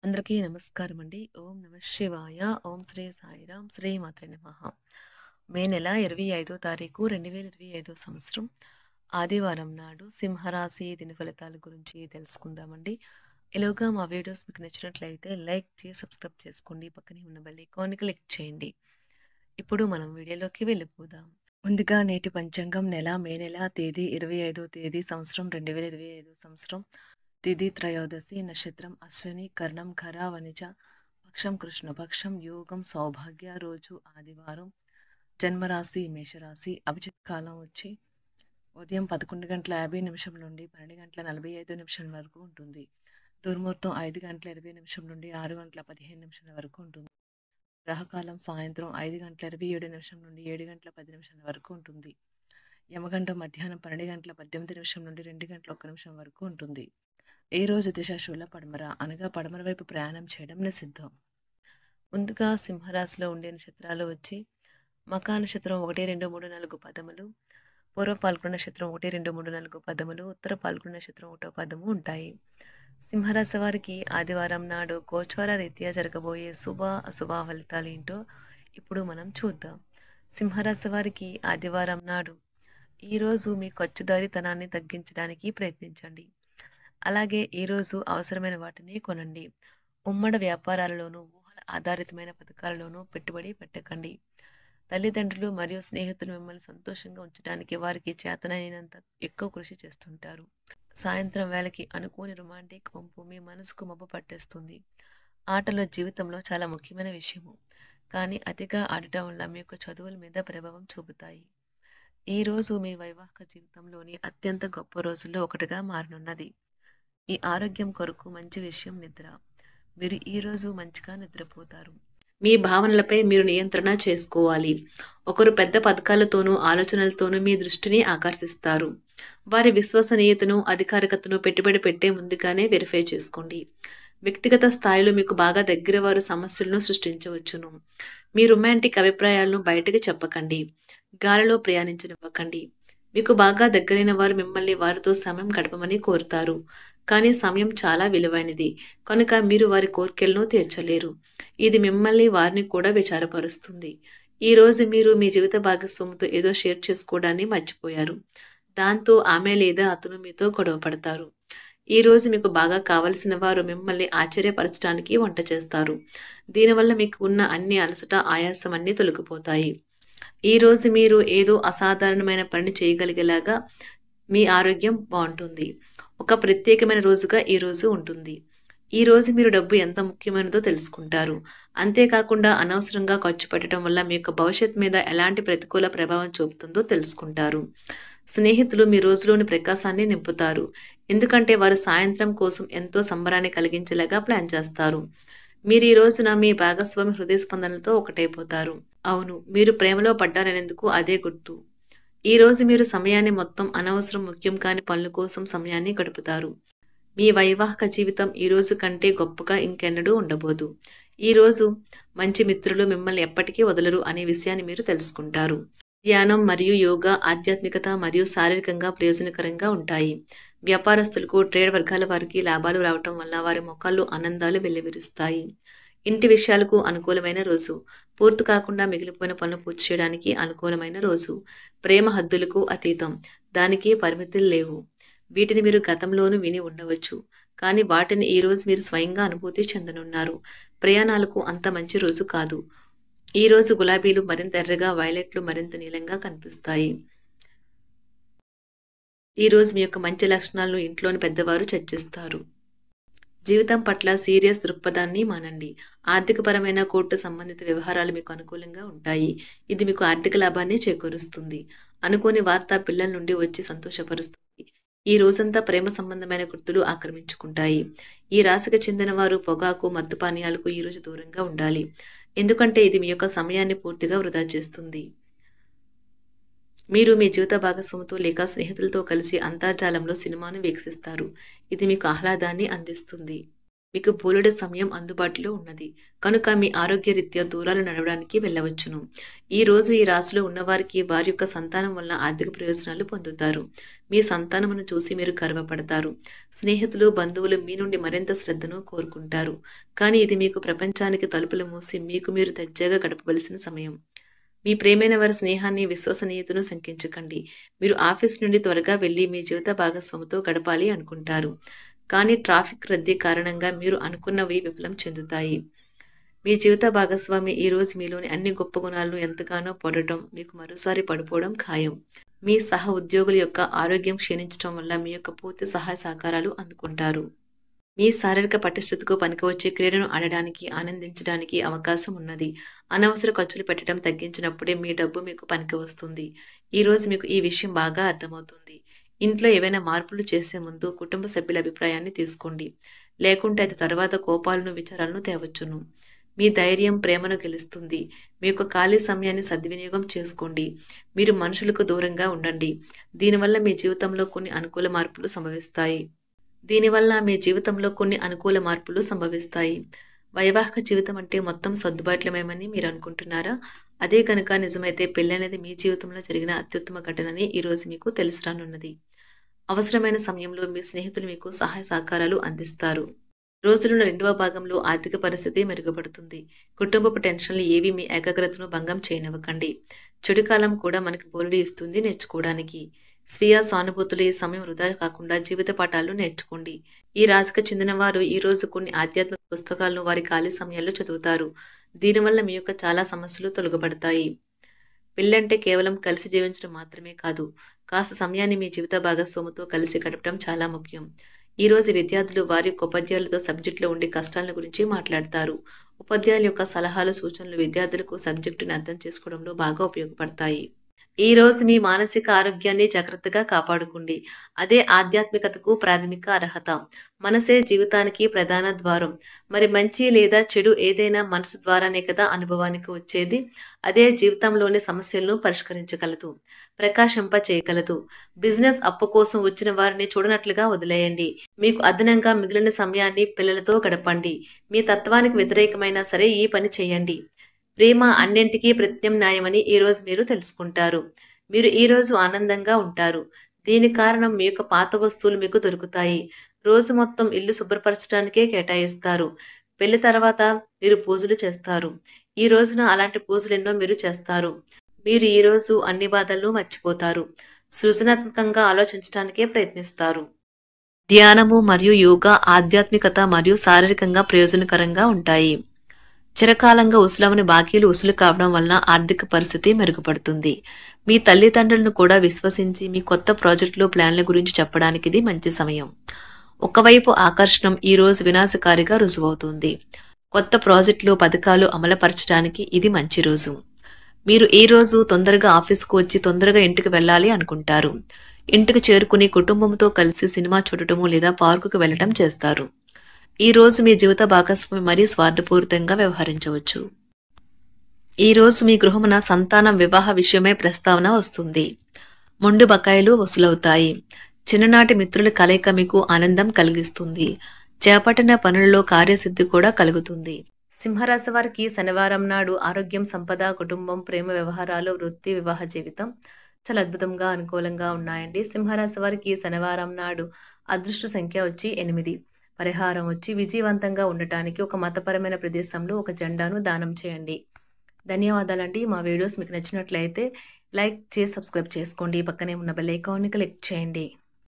అందరికీ నమస్కారం అండి. ఓం నమ శివాయ. ఓం శ్రీ సాయిరాం. శ్రీ మాత్రే నమః. మే నెల 25వ తారీఖు 2025 సంవత్సరం ఆదివారం నాడు సింహరాశి దిన ఫలితాల గురించి తెలుసుకుందామండి. ఈలోగా మా వీడియోస్ మీకు నచ్చినట్లయితే లైక్ చేసి సబ్స్క్రైబ్ చేసుకోండి. పక్కనే ఉన్న బెల్ ఐకాన్ క్లిక్ చేయండి. ఇప్పుడు మనం వీడియోలోకి వెళ్ళిపోదాం. ముందుగా నేటి పంచాంగం మే నెల తేదీ 25వ తేదీ సంవత్సరం 2025 సంవత్సరం తిథి త్రయోదశి నక్షత్రం అశ్విని కర్ణం ఖర వనిజ పక్షం కృష్ణపక్షం యోగం సౌభాగ్య రోజు ఆదివారం జన్మరాశి మేషరాశి అభిజిత్ కాలం వచ్చి ఉదయం 11:50 నుండి 12:45 వరకు ఉంటుంది. దుర్ముహూర్తం 5:20 నుండి 6:15 వరకు ఉంటుంది. గ్రహకాలం సాయంత్రం 5:27 నుండి 7:10 వరకు ఉంటుంది. యమగండం మధ్యాహ్నం 12:18 నుండి 2:01 వరకు ఉంటుంది. ఈ రోజు దిశ శూల పడమర అనగా పడమర వైపు ప్రయాణం చేయడం నిషిద్ధం. ముందుగా సింహరాశిలో ఉండే నక్షత్రాలు వచ్చి మకా నక్షత్రం 1, 2, 3, 4 పదములు, పూర్వ పాల్గొన నక్షత్రం 1, 2, 3, 4 పదములు, ఉత్తర పాల్గొన నక్షత్రం 1వ పదము ఉంటాయి. సింహరాశి వారికి ఆదివారం నాడు గోచార రీత్యా జరగబోయే శుభ అశుభ ఫలితాలు ఏంటో ఇప్పుడు మనం చూద్దాం. సింహరాశి వారికి ఆదివారం నాడు ఈరోజు మీ ఖర్చుదారీతనాన్ని తగ్గించడానికి ప్రయత్నించండి. అలాగే ఈరోజు అవసరమైన వాటిని కొనండి. ఉమ్మడి వ్యాపారాలలోనూ ఊహల ఆధారితమైన పథకాలలోనూ పెట్టుబడి పెట్టకండి. తల్లిదండ్రులు మరియు స్నేహితులు మిమ్మల్ని సంతోషంగా ఉంచడానికి వారికి చేతనైనంత ఎక్కువ కృషి చేస్తుంటారు. సాయంత్రం వేళకి అనుకోని రొమాంటిక్ వంపు మీ మనసుకు మబ్బు పట్టేస్తుంది. ఆటలో జీవితంలో చాలా ముఖ్యమైన విషయము, కానీ అతిగా ఆడటం వల్ల మీ యొక్క చదువుల మీద ప్రభావం చూపుతాయి. ఈ రోజు మీ వైవాహిక జీవితంలోని అత్యంత గొప్ప రోజుల్లో ఒకటిగా మారనున్నది. ఈ ఆరోగ్యం కొరకు మంచి విషయం నిద్ర. మీరు ఈరోజు మంచిగా నిద్రపోతారు. మీ భావనలపై మీరు నియంత్రణ చేసుకోవాలి. ఒకరు పెద్ద పథకాలతోనూ ఆలోచనలతోనూ మీ దృష్టిని ఆకర్షిస్తారు. వారి విశ్వసనీయతను అధికారికతను పెట్టుబడి పెట్టే ముందుగానే వెరిఫై చేసుకోండి. వ్యక్తిగత స్థాయిలో మీకు బాగా దగ్గర వారు సమస్యలను సృష్టించవచ్చును. మీ రొమాంటిక్ అభిప్రాయాలను బయటకు చెప్పకండి. గాలిలో ప్రయాణించనివ్వకండి. మీకు బాగా దగ్గరైన వారు మిమ్మల్ని వారితో సమయం గడపమని కోరుతారు. కానీ సమయం చాలా విలువైనది కనుక మీరు వారి కోరికలను తీర్చలేరు. ఇది మిమ్మల్ని వారిని కూడా విచారపరుస్తుంది. ఈ రోజు మీరు మీ జీవిత భాగస్వామితో ఏదో షేర్ చేసుకోవడాన్ని మర్చిపోయారు. దాంతో ఆమె లేదా అతను మీతో గొడవ పడతారు. ఈ రోజు మీకు బాగా కావలసిన వారు మిమ్మల్ని ఆశ్చర్యపరచడానికి వంట చేస్తారు. దీనివల్ల మీకు ఉన్న అన్ని అలసట ఆయాసం అన్నీ తొలగిపోతాయి. ఈ రోజు మీరు ఏదో అసాధారణమైన పని చేయగలిగేలాగా మీ ఆరోగ్యం బాగుంటుంది. ఒక ప్రత్యేకమైన రోజుగా ఈ రోజు ఉంటుంది. ఈ రోజు మీరు డబ్బు ఎంత ముఖ్యమైనదో తెలుసుకుంటారు. అంతేకాకుండా అనవసరంగా ఖర్చు పెట్టడం వల్ల మీ యొక్క భవిష్యత్ మీద ఎలాంటి ప్రతికూల ప్రభావం చూపుతుందో తెలుసుకుంటారు. స్నేహితులు మీ రోజులోని ప్రకాశాన్ని నింపుతారు. ఎందుకంటే వారు సాయంత్రం కోసం ఎంతో సంబరాన్ని కలిగించేలాగా ప్లాన్ చేస్తారు. మీరు ఈ రోజున మీ భాగస్వామి హృదయ స్పందనలతో ఒకటైపోతారు. అవును, మీరు ప్రేమలో పడ్డారనేందుకు అదే గుర్తు. ఈ రోజు మీరు సమయాన్ని మొత్తం అనవసరం ముఖ్యం కాని పనుల కోసం సమయాన్ని గడుపుతారు. మీ వైవాహిక జీవితం ఈ రోజు కంటే గొప్పగా ఇంకెన్నడూ ఉండబోదు. ఈ రోజు మంచి మిత్రులు మిమ్మల్ని ఎప్పటికీ వదలరు అనే విషయాన్ని మీరు తెలుసుకుంటారు. ధ్యానం మరియు యోగా ఆధ్యాత్మికత మరియు శారీరకంగా ప్రయోజనకరంగా ఉంటాయి. వ్యాపారస్తులకు ట్రేడ్ వర్గాల వారికి లాభాలు రావటం వల్ల వారి ముఖాల్లో ఆనందాలు వెల్లివిరుస్తాయి. ఇంటి విషయాలకు అనుకూలమైన రోజు. పూర్తి కాకుండా మిగిలిపోయిన పనులు పూర్తి చేయడానికి అనుకూలమైన రోజు. ప్రేమ హద్దులకు అతీతం. దానికి పరిమితులు లేవు. వీటిని మీరు గతంలోనూ విని ఉండవచ్చు, కానీ వాటిని ఈ రోజు మీరు స్వయంగా అనుభూతి చెందనున్నారు. ప్రయాణాలకు అంత మంచి రోజు కాదు. ఈ రోజు గులాబీలు మరింత ఎర్రగా, వైలెట్లు మరింత నీలంగా కనిపిస్తాయి. ఈ రోజు మీ యొక్క మంచి లక్షణాలను ఇంట్లోని పెద్దవారు చర్చిస్తారు. జీవితం పట్ల సీరియస్ దృక్పథాన్ని మానండి. ఆర్థికపరమైన కోర్టు సంబంధిత వ్యవహారాలు మీకు అనుకూలంగా ఉంటాయి. ఇది మీకు ఆర్థిక లాభాన్ని చేకూరుస్తుంది. అనుకోని వార్త పిల్లల నుండి వచ్చి సంతోషపరుస్తుంది. ఈ రోజంతా ప్రేమ సంబంధమైన గుర్తులు ఆక్రమించుకుంటాయి. ఈ రాశికి చెందిన వారు పొగాకు, మత్తు పానీయాలకు ఈ రోజు దూరంగా ఉండాలి. ఎందుకంటే ఇది మీ యొక్క సమయాన్ని పూర్తిగా వృధా చేస్తుంది. మీరు మీ జీవిత భాగస్వామితో లేక స్నేహితులతో కలిసి అంతర్జాలంలో సినిమాను వీక్షిస్తారు. ఇది మీకు ఆహ్లాదాన్ని అందిస్తుంది. మీకు బోలెడు సమయం అందుబాటులో ఉన్నది. కనుక మీ ఆరోగ్యరీత్యా దూరాలు నడవడానికి వెళ్ళవచ్చును. ఈ రోజు ఈ రాశిలో ఉన్నవారికి వారి యొక్క సంతానం వల్ల ఆర్థిక ప్రయోజనాలు పొందుతారు. మీ సంతానమును చూసి మీరు గర్వపడతారు. స్నేహితులు, బంధువులు మీ నుండి మరింత శ్రద్ధను కోరుకుంటారు. కానీ ఇది మీకు ప్రపంచానికి తలుపులు మూసి మీకు మీరు దర్జాగా గడపవలసిన సమయం. మీ ప్రియమైన వారి స్నేహాన్ని, విశ్వసనీయతను శంకించకండి. మీరు ఆఫీస్ నుండి త్వరగా వెళ్లి మీ జీవిత భాగస్వామితో గడపాలి అనుకుంటారు. కానీ ట్రాఫిక్ రద్దీ కారణంగా మీరు అనుకున్నవి విఫలం చెందుతాయి. మీ జీవిత భాగస్వామి ఈ రోజు మీలోని అన్ని గొప్ప గుణాలను ఎంతగానో పొడటం, మీకు మరోసారి పడిపోవడం ఖాయం. మీ సహ ఉద్యోగుల యొక్క ఆరోగ్యం క్షీణించడం వల్ల మీ యొక్క పూర్తి సహాయ సహకారాలు అందుకుంటారు. మీ శారీరక పటిష్టతకు పనికివచ్చే క్రీడను ఆడడానికి, ఆనందించడానికి అవకాశం ఉన్నది. అనవసర ఖర్చులు పెట్టడం తగ్గించినప్పుడే మీ డబ్బు మీకు పనికి వస్తుంది. ఈ రోజు మీకు ఈ విషయం బాగా అర్థమవుతుంది. ఇంట్లో ఏవైనా మార్పులు చేసే ముందు కుటుంబ సభ్యుల అభిప్రాయాన్ని తీసుకోండి. లేకుంటే అది తర్వాత కోపాలను, విచారాలను తేవచ్చును. మీ ధైర్యం ప్రేమను గెలుస్తుంది. మీ యొక్క ఖాళీ సమయాన్ని సద్వినియోగం చేసుకోండి. మీరు మనుషులకు దూరంగా ఉండండి. దీనివల్ల మీ జీవితంలో కొన్ని అనుకూల మార్పులు సంభవిస్తాయి. వైవాహిక జీవితం అంటే మొత్తం సర్దుబాట్లమేమని మీరు అనుకుంటున్నారా? అదే కనుక నిజమైతే పెళ్ళనేది మీ జీవితంలో జరిగిన అత్యుత్తమ ఘటనని ఈరోజు మీకు తెలుసు రానున్నది. అవసరమైన సమయంలో మీ స్నేహితులు మీకు సహాయ సహకారాలు అందిస్తారు. రోజులున్న రెండవ భాగంలో ఆర్థిక పరిస్థితి మెరుగుపడుతుంది. కుటుంబపు టెన్షన్లు ఏవి మీ ఏకాగ్రతను భంగం చేయనివ్వకండి. చెడు కాలం కూడా మనకి బోలెడు ఇస్తుంది నేర్చుకోవడానికి. స్వీయ సానుభూతులు ఈ సమయం వృధా కాకుండా జీవిత పాఠాలను నేర్చుకోండి. ఈ రాశికి చెందిన వారు ఈ రోజు కొన్ని ఆధ్యాత్మిక పుస్తకాలను వారి ఖాళీ సమయాల్లో చదువుతారు. దీనివల్ల మీ యొక్క చాలా సమస్యలు తొలగబడతాయి. పెళ్ళంటే కేవలం కలిసి జీవించడం మాత్రమే కాదు, కాస్త సమయాన్ని మీ జీవిత భాగస్వామితో కలిసి గడపడం చాలా ముఖ్యం. ఈ రోజు విద్యార్థులు వారి యొక్క ఉపాధ్యాయులతో సబ్జెక్టులో ఉండే కష్టాల గురించి మాట్లాడతారు. ఉపాధ్యాయుల యొక్క సలహాలు, సూచనలు విద్యార్థులకు సబ్జెక్టుని అర్థం చేసుకోవడంలో బాగా ఉపయోగపడతాయి. ఈ రోజు మీ మానసిక ఆరోగ్యాన్ని జాగ్రత్తగా కాపాడుకోండి. అదే ఆధ్యాత్మికతకు ప్రాథమిక అర్హత. మనసే జీవితానికి ప్రధాన ద్వారం. మరి మంచి లేదా చెడు ఏదైనా మనసు ద్వారానే కదా అనుభవానికి వచ్చేది. అదే జీవితంలోని సమస్యలను పరిష్కరించగలదు, ప్రకాశింప చేయగలదు. బిజినెస్ అప్పు కోసం వచ్చిన వారిని చూడనట్లుగా వదిలేయండి. మీకు అదనంగా మిగిలిన సమయాన్ని పిల్లలతో గడపండి. మీ తత్వానికి వ్యతిరేకమైనా సరే ఈ పని చేయండి. ప్రేమ అన్నింటికీ ప్రత్యామ్నాయమని ఈరోజు మీరు తెలుసుకుంటారు. మీరు ఈరోజు ఆనందంగా ఉంటారు. దీని కారణం మీ యొక్క పాత వస్తువులు మీకు దొరుకుతాయి. రోజు మొత్తం ఇల్లు శుభ్రపరచడానికే కేటాయిస్తారు. పెళ్లి తర్వాత మీరు పూజలు చేస్తారు. ఈ రోజున అలాంటి పూజలు ఎన్నో మీరు చేస్తారు. మీరు ఈ రోజు అన్ని బాధలను మర్చిపోతారు. సృజనాత్మకంగా ఆలోచించడానికే ప్రయత్నిస్తారు. ధ్యానము మరియు యోగా ఆధ్యాత్మికత మరియు శారీరకంగా ప్రయోజనకరంగా ఉంటాయి. చిరకాలంగా ఉసులవని బాకీలు ఉసులు కావడం వలన ఆర్థిక పరిస్థితి మెరుగుపడుతుంది. మీ తల్లిదండ్రులను కూడా విశ్వసించి మీ కొత్త ప్రాజెక్టులు, ప్లాన్ల గురించి చెప్పడానికి ఇది మంచి సమయం. ఒకవైపు ఆకర్షణం ఈ రోజు వినాశకారిగా రుజువవుతుంది. కొత్త ప్రాజెక్టులు, పథకాలు అమలుపరచడానికి ఇది మంచి రోజు. మీరు ఈ రోజు తొందరగా ఆఫీస్కు వచ్చి తొందరగా ఇంటికి వెళ్ళాలి అనుకుంటారు. ఇంటికి చేరుకుని కుటుంబంతో కలిసి సినిమా చూడటము లేదా పార్కుకు వెళ్లడం చేస్తారు. ఈ రోజు మీ జీవిత భాగస్వామి మరీ స్వార్థపూరితంగా వ్యవహరించవచ్చు. ఈ రోజు మీ గృహమున సంతానం, వివాహ విషయమై ప్రస్తావన వస్తుంది. మొండి బకాయిలు వసూలవుతాయి. చిన్ననాటి మిత్రుల కలయిక మీకు ఆనందం కలిగిస్తుంది. చేపట్టిన పనులలో కార్యసిద్ధి కూడా కలుగుతుంది. సింహరాశి వారికి శనివారం నాడు ఆరోగ్యం, సంపద, కుటుంబం, ప్రేమ వ్యవహారాలు, వృత్తి, వివాహ జీవితం చాలా అద్భుతంగా, అనుకూలంగా ఉన్నాయండి. సింహరాశి వారికి శనివారం నాడు అదృష్ట సంఖ్య వచ్చి 8. పరిహారం వచ్చి విజయవంతంగా ఉండటానికి ఒక మతపరమైన ప్రదేశంలో ఒక జెండాను దానం చేయండి. ధన్యవాదాలండి. మా వీడియోస్ మీకు నచ్చినట్లయితే లైక్ చేసి సబ్స్క్రైబ్ చేసుకోండి. పక్కనే ఉన్న బెల్ ఐకాన్ని క్లిక్ చేయండి.